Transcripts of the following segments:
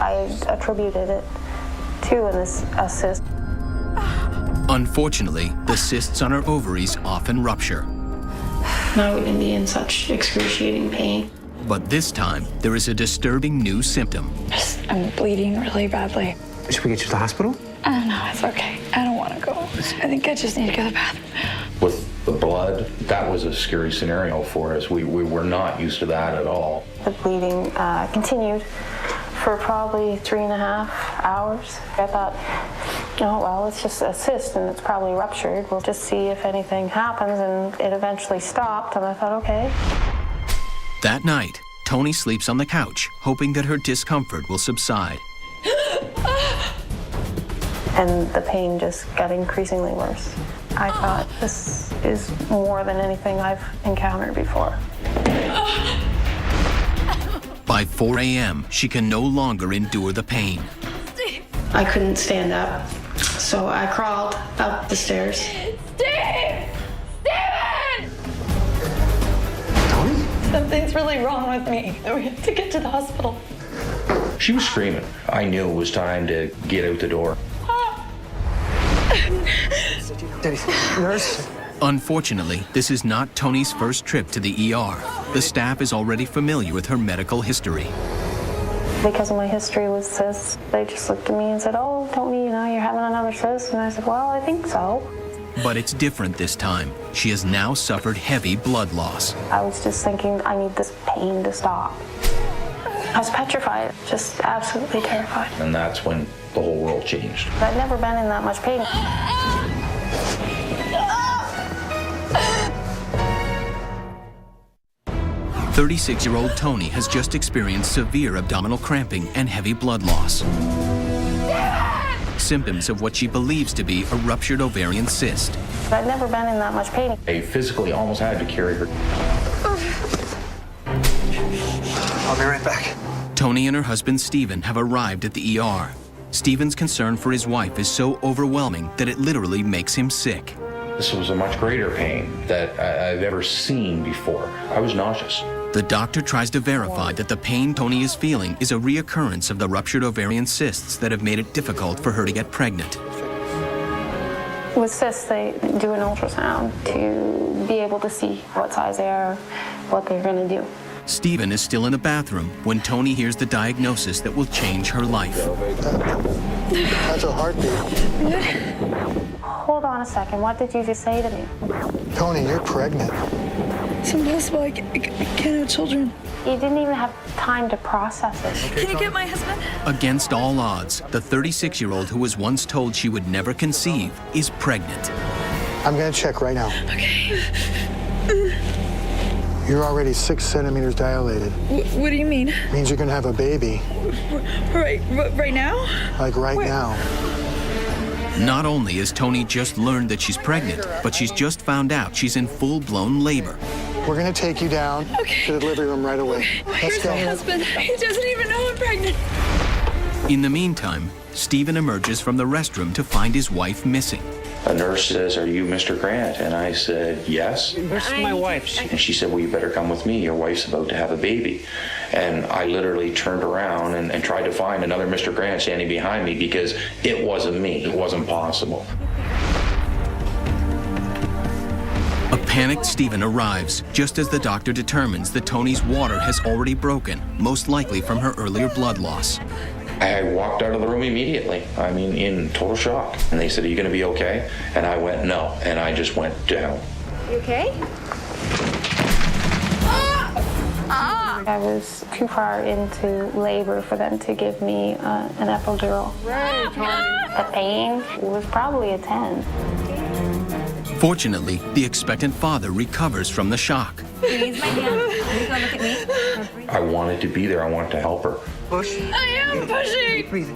I attributed it to a cyst. Unfortunately, the cysts on her ovaries often rupture. I wouldn't be in such excruciating pain. But this time, there is a disturbing new symptom. I'm bleeding really badly. Should we get you to the hospital? No, it's okay. I don't want to go. I think I just need to go to the bathroom. With the blood, that was a scary scenario for us. We were not used to that at all. The bleeding continued for probably 3.5 hours. I thought, oh, well, it's just a cyst and it's probably ruptured. We'll just see if anything happens, and it eventually stopped, and I thought, okay. That night, Tony sleeps on the couch, hoping that her discomfort will subside. And the pain just got increasingly worse. I thought, this is more than anything I've encountered before. By 4 a.m., she can no longer endure the pain. I couldn't stand up, so I crawled up the stairs. Steve! Steven! Tony? Something's really wrong with me. We have to get to the hospital. She was screaming. I knew it was time to get out the door. Nurse? Unfortunately, this is not Tony's first trip to the ER. The staff is already familiar with her medical history. Because of my history with cysts, they just looked at me and said, oh, Tony, you're having another cyst? And I said, well, I think so. But it's different this time. She has now suffered heavy blood loss. I was just thinking, I need this pain to stop. I was petrified, just absolutely terrified. And that's when the whole world changed. I'd never been in that much pain. 36-year-old Tony has just experienced severe abdominal cramping and heavy blood loss. Symptoms of what she believes to be a ruptured ovarian cyst. I'd never been in that much pain. I physically almost had to carry her. I'll be right back. Tony and her husband Stephen have arrived at the ER. Stephen's concern for his wife is so overwhelming that it literally makes him sick. This was a much greater pain that I've ever seen before. I was nauseous. The doctor tries to verify that the pain Tony is feeling is a reoccurrence of the ruptured ovarian cysts that have made it difficult for her to get pregnant. With cysts, they do an ultrasound to be able to see what size they are, what they're going to do. Stephen is still in the bathroom when Tony hears the diagnosis that will change her life. That's a heartbeat. Hold on a second. What did you just say to me? Tony, you're pregnant. It's impossible. I can't have children. You didn't even have time to process it. Can you get my husband? Against all odds, the 36-year-old who was once told she would never conceive is pregnant. I'm going to check right now. Okay. You're already 6 centimeters dilated. What do you mean? Means you're going to have a baby. Right now? Like right now. Not only has Tony just learned that she's pregnant, but she's just found out she's in full-blown labor. We're going to take you down to the delivery room right away. Here's my husband. He doesn't even know I'm pregnant. In the meantime, Stephen emerges from the restroom to find his wife missing. A nurse says, "Are you Mr. Grant?" And I said, "Yes." Where's my wife? And she said, "Well, you better come with me. Your wife's about to have a baby." And I literally turned around and tried to find another Mr. Grant standing behind me because it wasn't me. It wasn't possible. A panicked Stephen arrives just as the doctor determines that Tony's water has already broken, most likely from her earlier blood loss. I walked out of the room immediately. I mean, in total shock. And they said, "Are you going to be okay?" And I went, "No." And I just went down. You okay? I was too far into labor for them to give me an epidural. Right, Tony. The pain was probably a 10. Fortunately, the expectant father recovers from the shock. Please, my hand. Please don't look at me. I wanted to be there. I wanted to help her. Push. I am pushing. Breathe.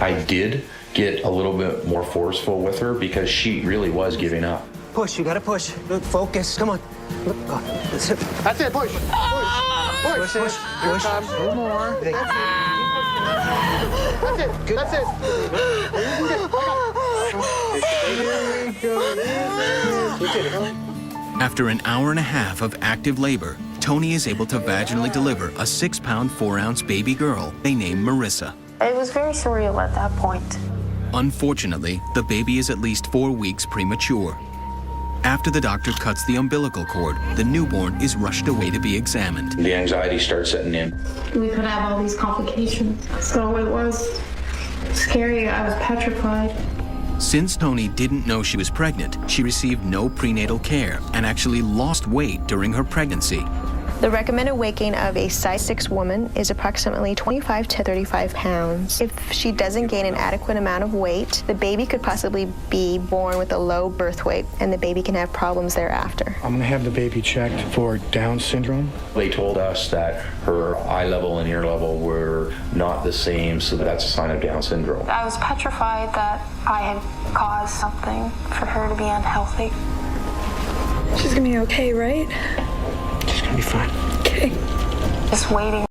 I did get a little bit more forceful with her because she really was giving up. Push. You gotta push. Look, focus. Come on. Look. That's it. That's it. Push. Push. Push. Push. A little more. That's it. That's it. After an hour and a half of active labor, Tony is able to vaginally deliver a 6-pound, 4-ounce baby girl they named Marissa. It was very surreal at that point. Unfortunately, the baby is at least 4 weeks premature. After the doctor cuts the umbilical cord, the newborn is rushed away to be examined. The anxiety starts setting in. We could have all these complications. So it was scary. I was petrified. Since Tony didn't know she was pregnant, she received no prenatal care and actually lost weight during her pregnancy. The recommended weight gain of a size 6 woman is approximately 25 to 35 pounds. If she doesn't gain an adequate amount of weight, the baby could possibly be born with a low birth weight, and the baby can have problems thereafter. I'm going to have the baby checked for Down syndrome. They told us that her eye level and ear level were not the same, so that's a sign of Down syndrome. I was petrified that I had caused something for her to be unhealthy. She's gonna be okay, right? She's gonna be fine. Okay. Just waiting.